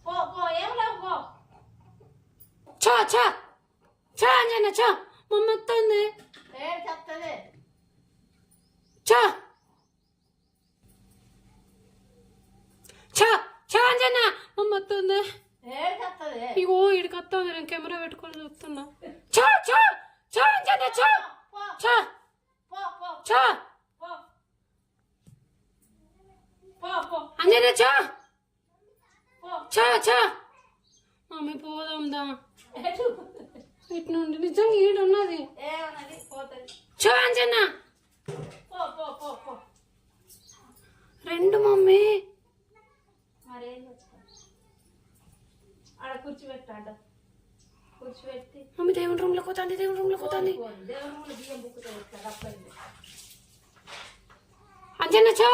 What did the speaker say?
పో పో ఏం లేవు పో. చో చో చో అంజన చో మమ్మీ వస్తుంది. ఏడు చెప్తుంది. చో చో చో అంజన మమ్మీ వస్తుంది. ఏడు చెప్తుంది. ఇగో ఇడికి వస్తుంది. నేను కెమెరా పెట్టుకొని చూస్తున్నా. చో చో చో అంజన చో చో పో పో చో పో పో పో అంజన చో పో. చో చో మమ్మీ పోదాందా ఏడు ఇటు నుండి నిజంగా ఈడు ఉన్నది. ఏమన్నది పోతుంది. చో అంజన పో పో పో పో. రెండు మమ్మీ మరేం తెచ్చుకో. ఆడ కూర్చోబెట్టాడు. కూర్చోబెట్టి మమ్మీ దేవుని రూమ్ లో పోతాంది. దేవుని రూమ్ లో పోతాంది. దేవుడు బియ్యం బుక్కుతో వస్తాడు. అప్పయింది. అంజన చో